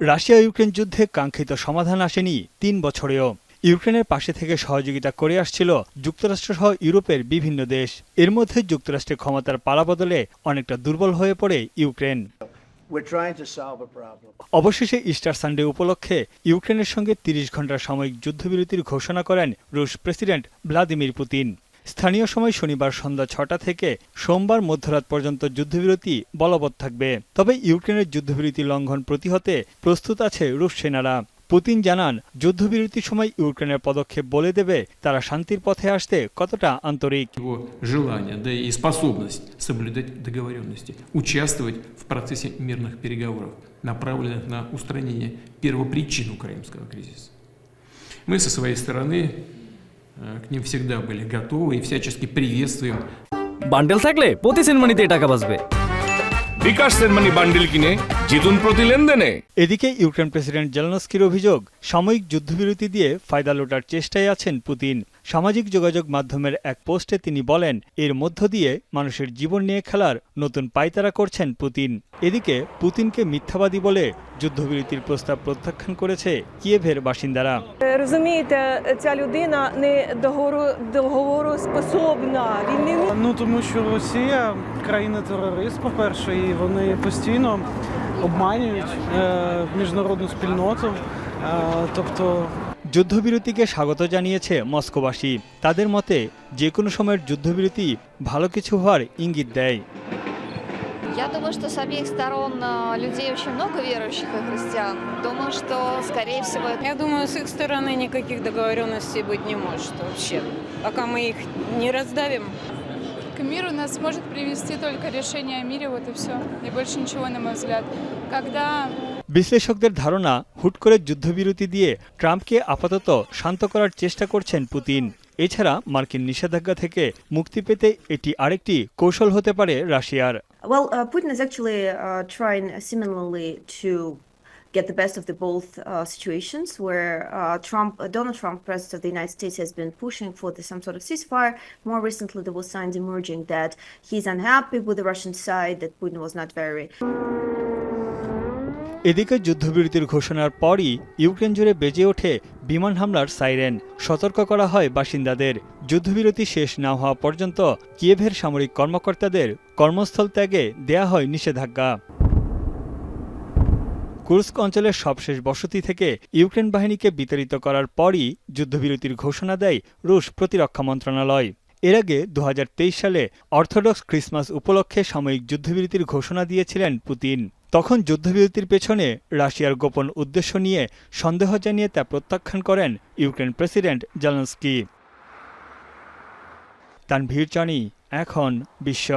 Russia Ukraine যুদ্ধে কাঙ্ক্ষিত সমাধান আসেনি ৩ বছরেও। ইউক্রেনের পাশে থেকে সহযোগিতা করে আসছিল যুক্তরাষ্ট্রসহ ইউরোপের বিভিন্ন দেশ। এর মধ্যে যুক্তরাষ্ট্রের ক্ষমতার পালাবদলে অনেকটা দুর্বল হয়ে পড়ে ইউক্রেন। অবশেষে ইস্টার সানডে উপলক্ষে ইউক্রেনের সঙ্গে ৩০ ঘণ্টার সাময়িক যুদ্ধবিরতির ঘোষণা করেন রুশ প্রেসিডেন্ট ভ্লাদিমির পুতিন। স্থানীয় সময় শনিবার সন্ধ্যা ৬টা থেকে সোমবার মধ্যরাত পর্যন্ত যুদ্ধবিরতি বলবৎ থাকবে। তবে ইউক্রেনের যুদ্ধবিরতি লঙ্ঘন প্রতিহতে প্রস্তুত আছে রুশ সেনারা। পুতিন জানান, যুদ্ধবিরতির সময় ইউক্রেনের পদক্ষেপ বলে দেবে তারা শান্তির পথে আসতে কতটা আন্তরিক। К ним всегда были готовы и всячески приветствуем. বান্ডেল থাকলে প্রতি সেনমানিতে টাকা বাঁচবে। বিকাশ সেনমানি বান্ডেল কিনে জিতুন প্রতি লেনদেনে। এদিকে ইউক্রেন প্রেসিডেন্ট জেলেনস্কির অভিযোগ, সাময়িক যুদ্ধবিরতি দিয়ে ফায়দা লোটার চেষ্টায় আছেন পুতিন। সামাজিক যোগাযোগ মাধ্যমের এক পোস্টে তিনি বলেন, এর মধ্য দিয়ে মানুষের জীবন নিয়ে খেলার নতুন পায়তারা করছেন পুতিন। এদিকে পুতিনকে মিথ্যাবাদী বলে যুদ্ধবিরতির প্রস্তাব প্রত্যাখ্যান করেছে কিয়েভের বাসিন্দারা। Розумієте, ця людина не договороспособна. Він не тому що Росія країна-терорист, по-перше, і вони постійно обманюють міжнародну спільноту. Тобто যুদ্ধবিরতিকে স্বাগত জানিয়েছে মস্কোবাসী। তাদের মতে যে কোনো সময়ের যুদ্ধবিরতি ভালো কিছু হওয়ার ইঙ্গিত দেয়। Я думаю, что с обеих сторон людей очень много верующих и христиан. Думаю, что, скорее всего... Я думаю, с их стороны никаких договоренностей быть не может вообще, пока мы их не раздавим. К миру нас может привести только решение о мире, вот и все. И больше ничего, на мой взгляд. Когда... বিশ্লেষকদের ধারণা, হুট করে যুদ্ধবিরতি দিয়ে ট্রাম্পকে আপাতত শান্ত করার চেষ্টা করছেন পুতিন। এছাড়া মার্কিন নিষেধাজ্ঞা থেকে মুক্তি পেতে এটি আরেকটি কৌশল হতে পারে রাশিয়ার। Well, Putin is actually trying similarly to get the best of the both situations, where Donald Trump, President of the United States, has been pushing for some sort of ceasefire. More recently, there were signs emerging that he's unhappy with the Russian side, that Putin was not very... এদিকে যুদ্ধবিরতির ঘোষণার পরই Ukraine জুড়ে বেজে ওঠে বিমান হামলার siren. সতর্ক করা হয় বাসিন্দাদের। যুদ্ধবিরতি শেষ না হওয়া পর্যন্ত কিয়েভের সামরিক কর্মকর্তাদের কর্মস্থল ত্যাগে দেয়া হয় নিষেধাজ্ঞা। কুর্স্ক অঞ্চলের সবশেষ বসতি থেকে ইউক্রেন বাহিনীকে বিতাড়িত করার পরই যুদ্ধবিরতির ঘোষণা দেয় রুশ প্রতিরক্ষা মন্ত্রণালয়। এর আগে 2023 সালে অর্থোডক্স ক্রিসমাস উপলক্ষে সাময়িক যুদ্ধবিরতির ঘোষণা দিয়েছিলেন পুতিন। তখন যুদ্ধবিরতির পেছনে রাশিয়ার গোপন উদ্দেশ্য নিয়ে সন্দেহ জানিয়ে তা প্রত্যাখ্যান করেন ইউক্রেন প্রেসিডেন্ট জেলেনস্কি। তানভীর জানি, এখন বিশ্ব।